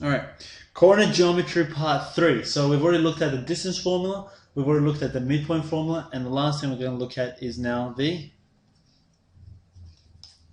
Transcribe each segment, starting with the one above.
Alright, coordinate geometry part 3. So we've already looked at the distance formula, we've already looked at the midpoint formula, and the last thing we're going to look at is now the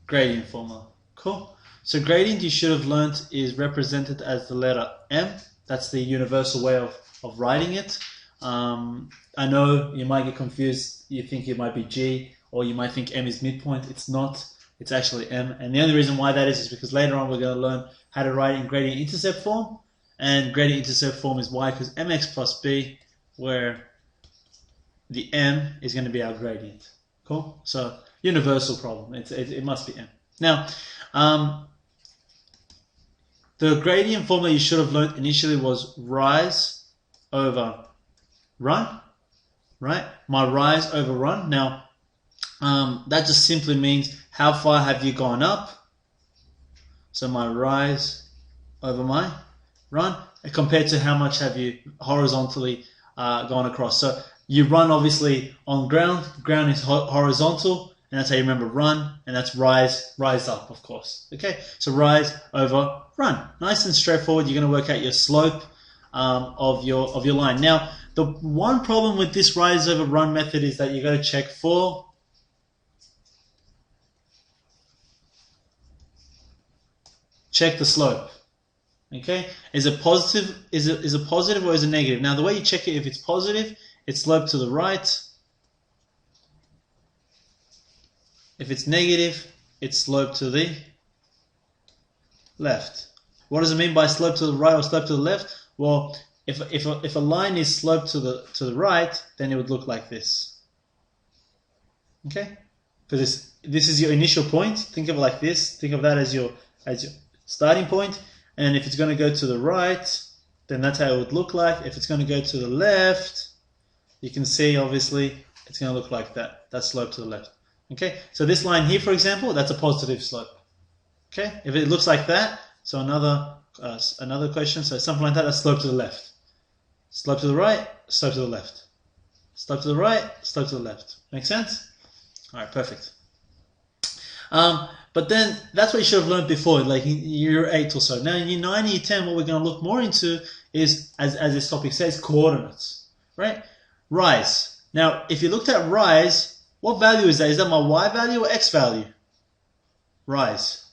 gradient formula. Cool. So gradient, you should have learnt, is represented as the letter M. That's the universal way of writing it. I know you might get confused, you think it might be G, or you might think M is midpoint. It's not, it's actually M. And the only reason why that is because later on we're going to learn how to write in gradient intercept form. And gradient intercept form is Y because mx plus b, where the M is going to be our gradient. Cool? So universal problem. It must be M. Now, the gradient formula you should have learned initially was rise over run, right? My rise over run. Now, that just simply means how far have you gone up? So my rise over my run compared to how much have you horizontally gone across. So you run obviously on ground. Ground is horizontal, and that's how you remember run, and that's rise up, of course. Okay, so rise over run. Nice and straightforward. You're going to work out your slope of your line. Now, the one problem with this rise over run method is that you got to check for check the slope. Okay, is it positive? Is it positive or is it negative? Now, the way you check it, if it's positive, it's slope to the right. If it's negative, it's slope to the left. What does it mean by slope to the right or slope to the left? Well, if a line is sloped to the right, then it would look like this. Okay, because this is your initial point. Think of it like this. Think of that as your starting point. And if it's going to go to the right, then that's how it would look like. If it's going to go to the left, you can see obviously it's going to look like that. That slope to the left. Okay, so this line here, for example, that's a positive slope. Okay, if it looks like that, so another question, so something like that, that's slope to the left. Slope to the right, slope to the left. Slope to the right, slope to the left. Make sense? All right, perfect. But then that's what you should have learned before, like in year 8 or so. Now in year 9, year 10, what we're going to look more into is, as this topic says, coordinates, right? Rise. Now, if you looked at rise, what value is that? Is that my y value or x value? Rise.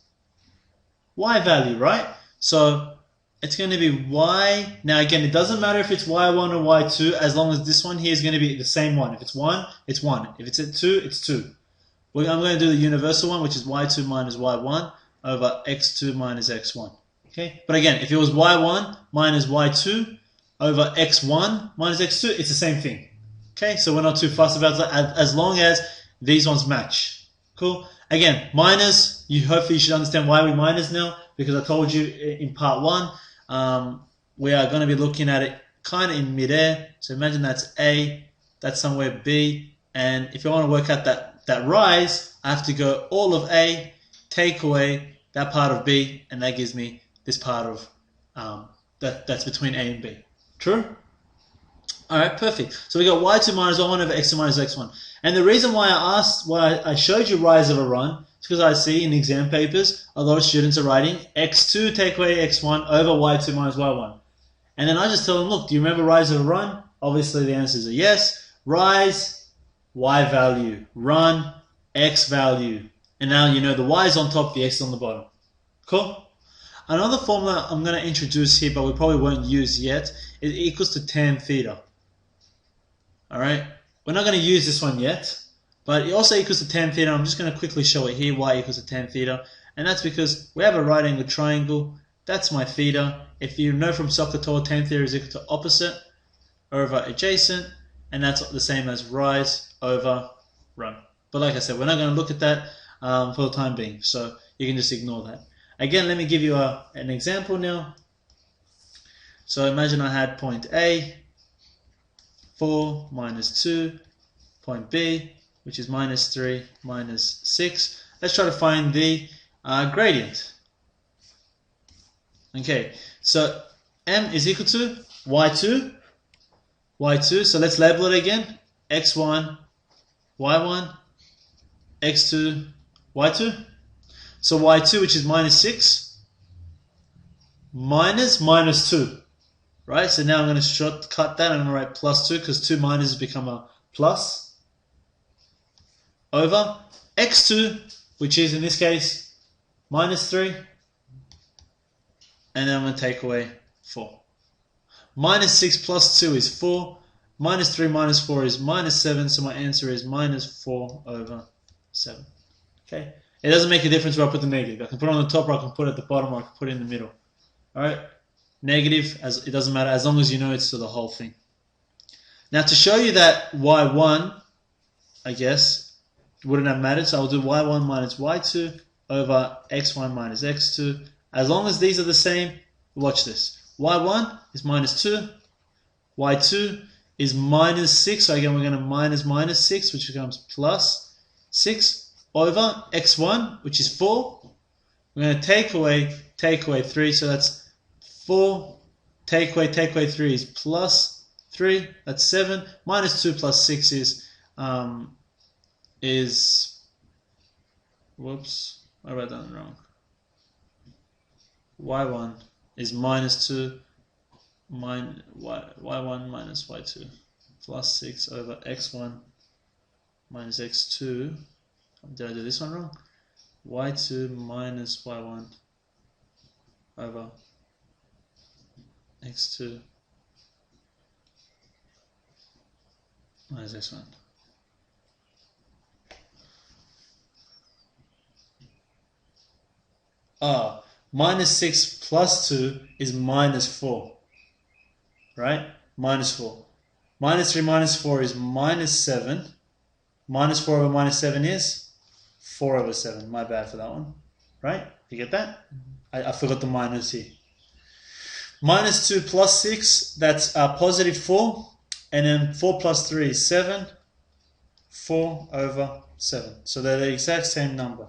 Y value, right? So it's going to be y. Now again, it doesn't matter if it's y1 or y2, as long as this one here is going to be the same one. If it's 1, it's 1. If it's at 2, it's 2. I'm going to do the universal one, which is y2 minus y1 over x2 minus x1. Okay, but again, if it was y1 minus y2 over x1 minus x2, it's the same thing. Okay, so we're not too fussed about that as long as these ones match. Cool. Again, minus, hopefully you should understand why we minus now, because I told you in part 1, we are going to be looking at it kind of in midair. So imagine that's A, that's somewhere B, and if you want to work out that rise, I have to go all of A, take away that part of B, and that gives me this part of that's between A and B. True? Alright, perfect. So we got y2 minus y1 over x2 minus x1. And the reason why I showed you rise over run is because I see in exam papers a lot of students are writing x2 take away x1 over y2 minus y1. And then I just tell them, look, do you remember rise over run? Obviously the answers are yes. Rise, y value. Run, x value. And now you know the y is on top, the x is on the bottom. Cool? Another formula I'm going to introduce here, but we probably won't use yet, is equals to tan theta. Alright? We're not going to use this one yet, but it also equals to tan theta. I'm just going to quickly show it here, y equals to tan theta. And that's because we have a right angle triangle. That's my theta. If you know from SOHCAHTOA, tan theta is equal to opposite over adjacent, and that's the same as rise over run. But like I said, we're not going to look at that for the time being, so you can just ignore that. Again, let me give you an example now. So imagine I had point A, 4 minus 2, point B, which is minus 3 minus 6. Let's try to find the gradient. Okay, so M is equal to y2, so let's label it again, x1, y1, x2, y2. So y2, which is minus 6, minus minus 2. Right? So now I'm going to shortcut that. I'm going to write plus 2 because 2 minuses become a plus. Over x2, which is in this case minus 3. And then I'm going to take away 4. Minus 6 plus 2 is 4. Minus 3 minus 4 is minus 7. So my answer is minus 4 over 7. Okay? It doesn't make a difference where I put the negative. I can put it on the top or I can put it at the bottom or I can put it in the middle. Alright? Negative, it doesn't matter as long as you know it's to the whole thing. Now to show you that y1, I guess, wouldn't have mattered. So I'll do y1 minus y2 over x1 minus x2. As long as these are the same, watch this. y1 is minus 2. y2 is minus 6. So again, we're going to minus 6, which becomes plus 6 over x1, which is 4. We're going to take away 3. So that's 4, take away 3 is plus 3. That's 7. Minus 2 plus 6 whoops, I wrote that wrong. y1 is minus 2, y1 minus y2, plus 6 over x1 minus x2. Did I do this one wrong? y2 minus y1 over x2 minus x1. Minus 6 plus 2 is minus 4. Right? Minus 4. Minus 3 minus 4 is minus 7. Minus 4 over minus 7 is 4 over 7. My bad for that one. Right? You get that? I forgot the minus here. Minus 2 plus 6, that's positive 4. And then 4 plus 3 is 7. 4 over 7. So they're the exact same number.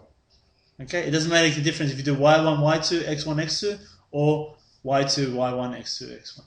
Okay? It doesn't make a difference if you do y1, y2, x1, x2, or y2, y1, x2, x1.